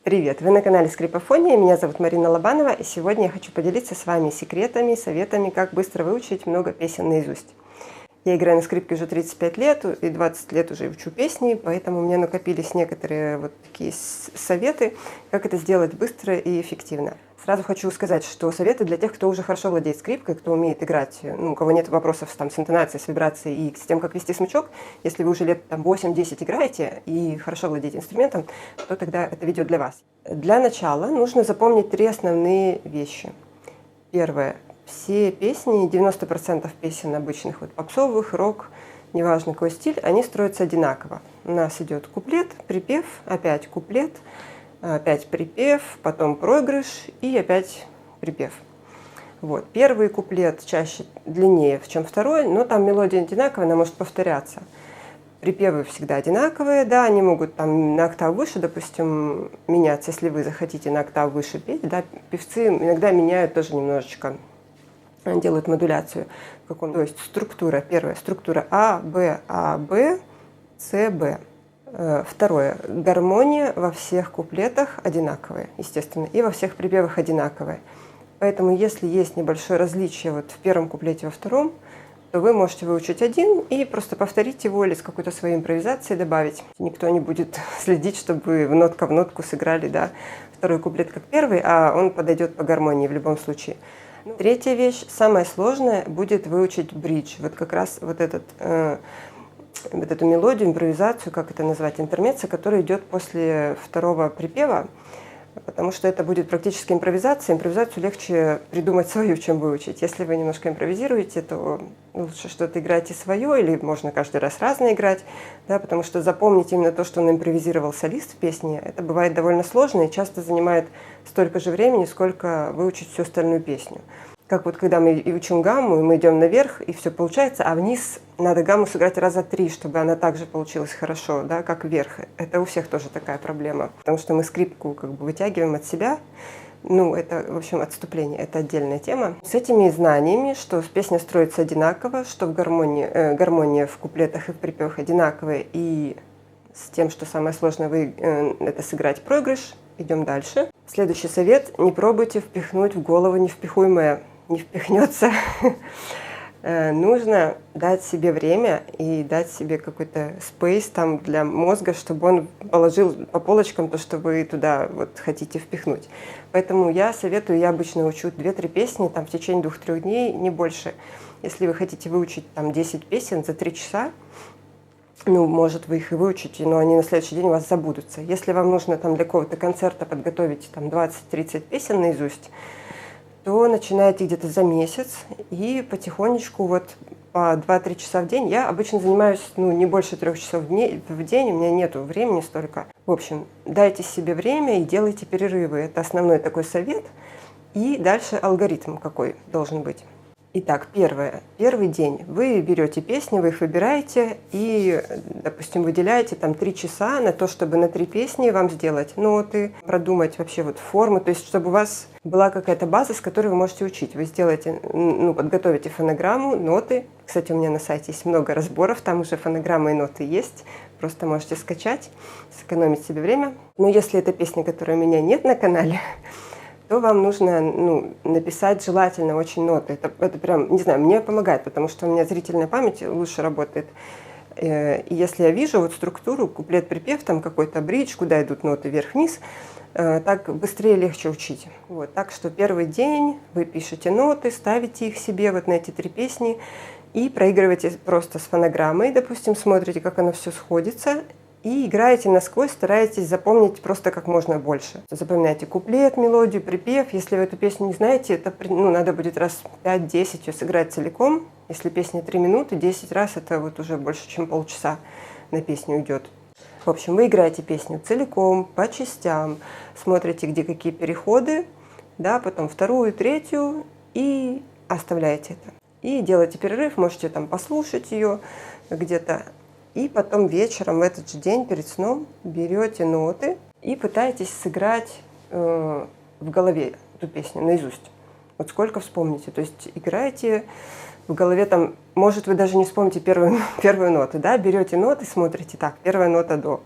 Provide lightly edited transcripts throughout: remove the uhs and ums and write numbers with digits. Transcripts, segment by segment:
Привет! Вы на канале Скрипофония, меня зовут Марина Лобанова, и сегодня я хочу поделиться с вами секретами, советами, как быстро выучить много песен наизусть. Я играю на скрипке уже 35 лет, и 20 лет уже учу песни, поэтому у меня накопились некоторые вот такие советы, как это сделать быстро и эффективно. Сразу хочу сказать, что советы для тех, кто уже хорошо владеет скрипкой, кто умеет играть, у кого нет вопросов с интонацией, с вибрацией и с тем, как вести смычок. Если вы уже лет 8-10 играете и хорошо владеете инструментом, то тогда это видео для вас. Для начала нужно запомнить 3 основные вещи. Первое. Все песни, 90% песен обычных, попсовых, рок, неважно какой стиль, они строятся одинаково. У нас идет куплет, припев, опять куплет, опять припев, потом проигрыш и опять припев. Первый куплет чаще длиннее, чем второй, но там мелодия одинаковая, она может повторяться. Припевы всегда одинаковые, да, они могут на октаву выше, допустим, меняться, если вы захотите на октаву выше петь, да, певцы иногда меняют тоже немножечко, делают модуляцию. То есть структура, первая структура А, Б, С, Б. Второе. Гармония во всех куплетах одинаковая, естественно, и во всех припевах одинаковая. Поэтому, если есть небольшое различие в первом куплете, во втором, то вы можете выучить один и просто повторить его или с какой-то своей импровизацией добавить. Никто не будет следить, чтобы вы нотка в нотку сыграли, да, второй куплет как первый, а он подойдет по гармонии в любом случае. Третья вещь, самое сложное, будет выучить бридж. Как раз эту мелодию, импровизацию, как это назвать, интермеццо, который идет после второго припева, потому что это будет практически импровизация. Импровизацию легче придумать свою, чем выучить. Если вы немножко импровизируете, то лучше что-то играйте свое, или можно каждый раз разное играть, да, потому что запомнить именно то, что он импровизировал солист в песне, это бывает довольно сложно и часто занимает столько же времени, сколько выучить всю остальную песню. Как когда мы учим гамму, и мы идем наверх, и все получается, а вниз надо гамму сыграть раза 3, чтобы она также получилась хорошо, да, как вверх. Это у всех тоже такая проблема, потому что мы скрипку вытягиваем от себя. Это, в общем, отступление, это отдельная тема. С этими знаниями, что песня строится одинаково, что гармония в куплетах и в припевах одинаковая, и с тем, что самое сложное, это сыграть проигрыш, идем дальше. Следующий совет: не пробуйте впихнуть в голову невпихуемое. Не впихнется. Нужно дать себе время и дать себе какой-то спейс для мозга, чтобы он положил по полочкам то, что вы туда хотите впихнуть. Поэтому я обычно учу 2-3 песни в течение 2-3 дней, не больше. Если вы хотите выучить 10 песен за 3 часа, может, вы их и выучите, но они на следующий день у вас забудутся. Если вам нужно для какого-то концерта подготовить 20-30 песен наизусть, то начинаете где-то за месяц и потихонечку по 2-3 часа в день. Я обычно занимаюсь не больше 3 часов в день, у меня нету времени столько. В общем, дайте себе время и делайте перерывы. Это основной такой совет. И дальше алгоритм какой должен быть. Итак, первый день. Вы берете песни, вы их выбираете и, допустим, выделяете 3 часа на то, чтобы на 3 песни вам сделать ноты, продумать вообще форму, то есть чтобы у вас была какая-то база, с которой вы можете учить. Вы сделаете, подготовите фонограмму, ноты. Кстати, у меня на сайте есть много разборов, там уже фонограммы и ноты есть. Просто можете скачать, сэкономить себе время. Но если это песня, которой у меня нет на канале, то вам нужно написать желательно очень ноты. Это прям, не знаю, мне помогает, потому что у меня зрительная память лучше работает. И если я вижу структуру, куплет-припев, какой-то бридж, куда идут ноты вверх-вниз, так быстрее, легче учить. Так что первый день вы пишете ноты, ставите их себе на эти 3 песни и проигрываете просто с фонограммой, допустим, смотрите, как оно все сходится, и играете насквозь, стараетесь запомнить просто как можно больше. Запоминайте куплет, мелодию, припев. Если вы эту песню не знаете, это надо будет раз 5-10 ее сыграть целиком. Если песня 3 минуты, 10 раз это уже больше, чем полчаса на песню уйдет. В общем, вы играете песню целиком, по частям, смотрите, где какие переходы, да, потом вторую, третью и оставляете это. И делаете перерыв, можете послушать ее где-то. И потом вечером, в этот же день, перед сном, берете ноты и пытаетесь сыграть в голове эту песню наизусть. Сколько вспомните. То есть играете в голове, может, вы даже не вспомните первую ноту, да, берете ноты, смотрите, так, первая нота до.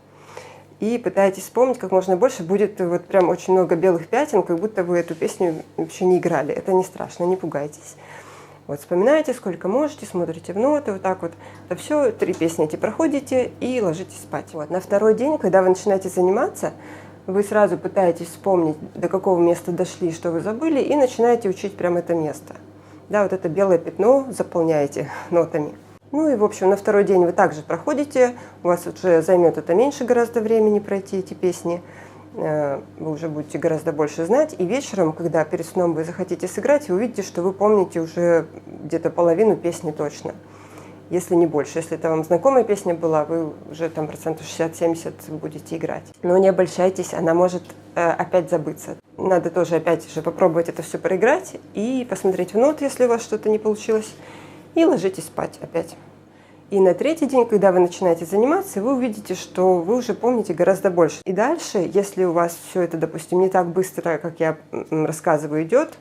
и пытаетесь вспомнить как можно больше. Будет вот прям очень много белых пятен, как будто вы эту песню вообще не играли. Это не страшно, не пугайтесь. Вот вспоминаете, сколько можете, смотрите в ноты, вот так вот. Это все, 3 песни эти проходите и ложитесь спать. Вот. На второй день, когда вы начинаете заниматься, вы сразу пытаетесь вспомнить, до какого места дошли, что вы забыли, и начинаете учить прямо это место. Да, вот это белое пятно заполняете нотами. Ну и, в общем, на второй день вы также проходите, у вас уже займет это меньше гораздо времени пройти эти песни. Вы уже будете гораздо больше знать, и вечером, когда перед сном вы захотите сыграть, вы увидите, что вы помните уже где-то половину песни точно, если не больше. Если это вам знакомая песня была, вы уже там 60-70% будете играть. Но не обольщайтесь, она может опять забыться. Надо тоже опять же попробовать это все проиграть и посмотреть в ноты, если у вас что-то не получилось, и ложитесь спать опять. И на третий день, когда вы начинаете заниматься, вы увидите, что вы уже помните гораздо больше. И дальше, если у вас все это, допустим, не так быстро, как я рассказываю, идет,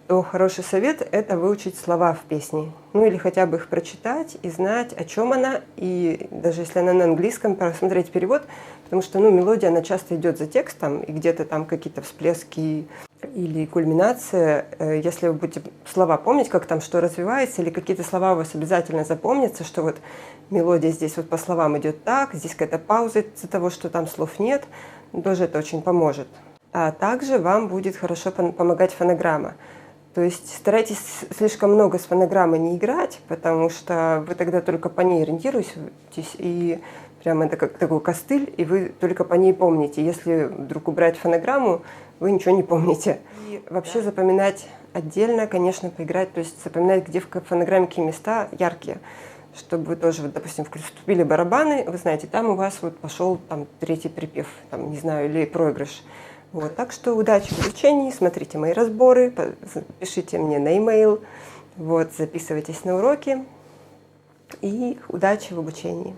то хороший совет – это выучить слова в песне. Ну или хотя бы их прочитать и знать, о чем она. И даже если она на английском, просмотреть перевод, потому что мелодия, она часто идет за текстом, и где-то там какие-то всплески или кульминация. Если вы будете слова помнить, как там что развивается, или какие-то слова у вас обязательно запомнятся, что вот мелодия здесь вот по словам идет так, здесь какая-то пауза из-за того, что там слов нет, тоже это очень поможет. А также вам будет хорошо помогать фонограмма. То есть старайтесь слишком много с фонограммой не играть, потому что вы тогда только по ней ориентируетесь, и прямо это как такой костыль, и вы только по ней помните. Если вдруг убрать фонограмму, вы ничего не помните. И вообще запоминать отдельно, конечно, поиграть, то есть запоминать, где в фонограмме какие места яркие, чтобы вы тоже, вот, допустим, вступили барабаны, вы знаете, там у вас вот пошел там 3-й припев, там, не знаю, или проигрыш. Вот, так что удачи в обучении, смотрите мои разборы, пишите мне на e-mail, вот, записывайтесь на уроки и удачи в обучении.